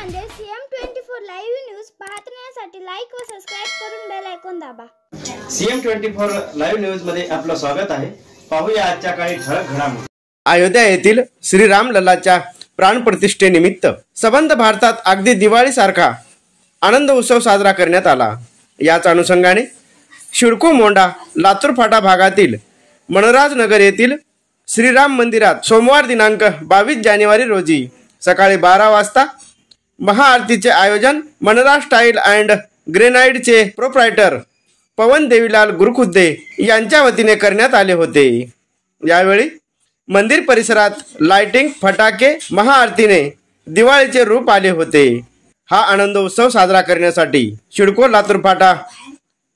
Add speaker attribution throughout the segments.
Speaker 1: म्हणजे CM24 live news पाहण्यासाठी like व सबस्क्राइब करून बेल आयकॉन दाबा।
Speaker 2: CM24 लाईव्ह न्यूज मध्ये आपलं स्वागत आहे। पाहूया आजच्या काही ठळक घडामोडी।
Speaker 3: अयोध्या येथील श्रीराम लल्लाच्या प्राण प्रतिष्ठेनिमित्त संबंध भारतात अगदी दिवाळीसारखा आनंद उत्सव साजरा करण्यात आला। याच अनुषंगाने शिडको मोंडा लातूर फाटा भागातील मनराज नगर येथील श्रीराम मंदिरात सोमवार दिनांक 22 जानेवारी रोजी सकाळी 12 वाजता महाआरतीचे आयोजन मनराज स्टाईल अँड ग्रेनाइडचे प्रोप्रायटर पवन देवीलाल गुरुखुद्दे यांच्या वतीने करण्यात आले होते। यावेळी मंदिर परिसरात लाइटिंग, फटाके, महाआरतीने दिवाळीचे रूप आले होते। हा आनंद उत्सव साजरा करण्यासाठी शिडको लातूर फाटा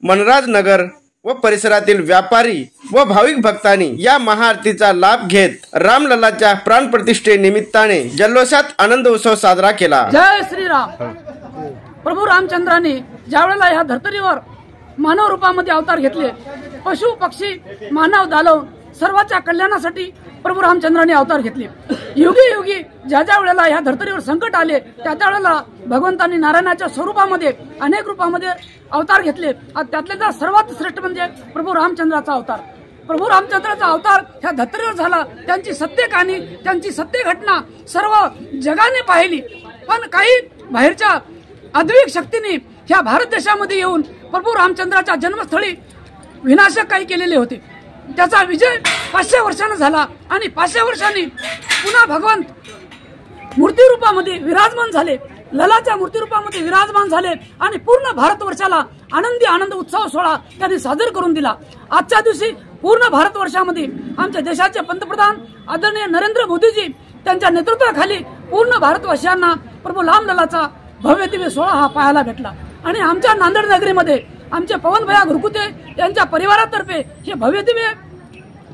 Speaker 3: मनराज नगर व परिसरातील व्यापारी व भाविक भक्तांनी या महाआरतीचा लाभ घेत रामलल्लाच्या प्राण प्रतिष्ठे निमित्ताने जल्लोषात आनंद उत्सव साजरा केला।
Speaker 4: जय श्रीराम। प्रभू रामचंद्राने ज्यावेळेला ह्या धर्तीवर मानव रूपामध्ये अवतार घेतले, पशु पक्षी मानव दानव सर्वांच्या कल्याणासाठी प्रभू रामचंद्राने अवतार घेतले। युगी युगी ज्या वेळेला ह्या धर्तीवर संकट आले त्या वेळेला भगवंतांनी नारायणाच्या स्वरूपामध्ये अनेक रूपामध्ये अवतार घेतले। त्यातले सर्वात श्रेष्ठ म्हणजे प्रभू रामचंद्राचा अवतार। प्रभू रामचंद्राचा अवतार ह्या धर्तीवर झाला, त्यांची सत्य कहाणी, त्यांची सत्य घटना सर्व जगाने पाहिली। पण काही बाहेरच्या अद्वैत शक्तीने ह्या भारत देशामध्ये येऊन प्रभू रामचंद्राच्या जन्मस्थळी विनाशक काही केलेले होते। त्याचा विजय 500 वर्षांनी झाला आणि 500 वर्षांनी पुन्हा भगवंत मूर्ती रूपामध्ये विराजमान झाले, ललाच्या मूर्ती रूपामध्ये विराजमान झाले आणि पूर्ण भारतवर्षाला आनंदी आनंद उत्सव सोहळा त्यांनी सादर करून दिला। आजच्या दिवशी पूर्ण भारतवर्षामध्ये आमच्या देशाचे पंतप्रधान आदरणीय नरेंद्र मोदीजी त्यांच्या नेतृत्वाखाली पूर्ण भारतवर्षांना प्रभू रामलल्लाचा भव्य दिव्य सोहळा हा पाहायला भेटला। आणि आमच्या नांदेड नगरीमध्ये आमचे पवन भैया गुरुकुते यांच्या परिवारातर्फे हे भव्य दिव्य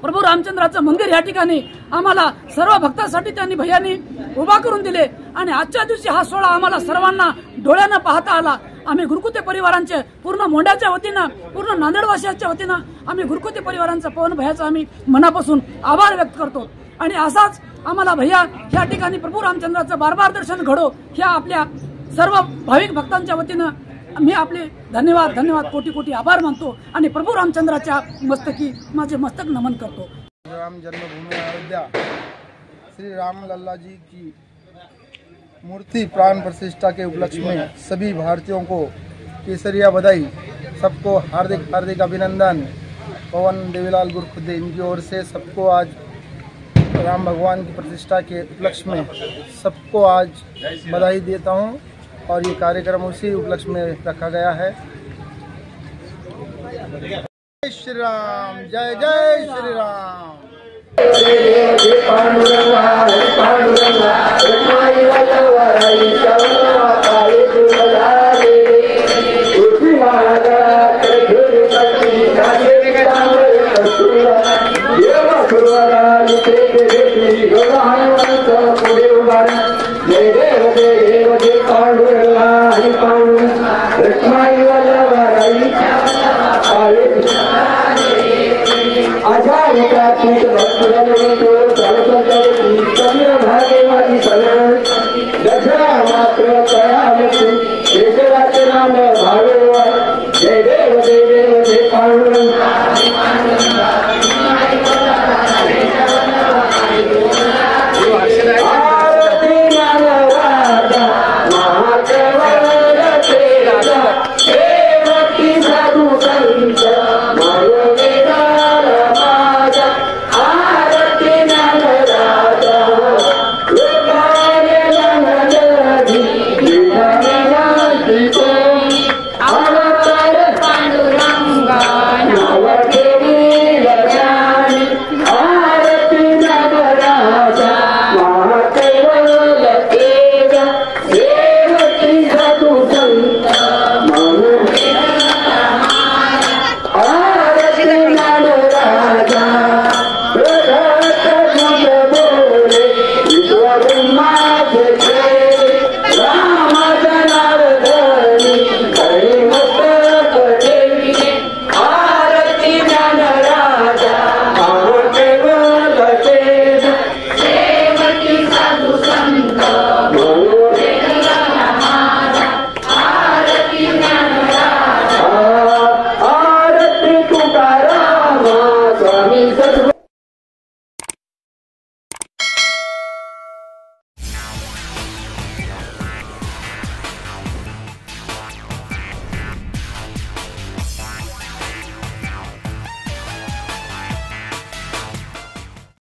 Speaker 4: प्रभू रामचंद्राचं मंदिर या ठिकाणी आम्हाला सर्व भक्तांसाठी त्यांनी भैयांनी उभा करून दिले। आणि आजच्या दिवशी हा सोहळा आम्हाला सर्वांना डोळ्यानं पाहता आला। आम्ही गुरुकुते परिवारांचे पूर्ण मोंड्याच्या वतीनं, पूर्ण नांदेडवासियांच्या वतीनं आम्ही गुरुकुते परिवारांचा पवन भैयाचा आम्ही मनापासून आभार व्यक्त करतो। आणि असाच आम्हाला भैया या ठिकाणी प्रभू रामचंद्राचं बार दर्शन घडो ह्या आपल्या सर्व भाविक भक्तांच्या वतीनं मी आपले धन्यवाद कोटी कोटी आभार मानतो आणि प्रभू रामचंद्राच्या मस्तकी माझे मस्तक नमन करतो।
Speaker 5: राम जन्मभूमि अयोध्या श्री राम लल्ला जी की मूर्ति प्राण प्रतिष्ठा के उपलक्ष्य में सभी भारतीयों को केसरिया बधाई। सबको हार्दिक हार्दिक अभिनंदन। पवन देवीलाल गुरुखुद्दे इनकी ओर से सबको आज राम भगवान की प्रतिष्ठा के उपलक्ष्य में सबको आज बधाई देता हूँ और ये कार्यक्रम उसी उपलक्ष्य में रखा गया है। जय श्री राम, जय जय श्री राम।
Speaker 6: आजा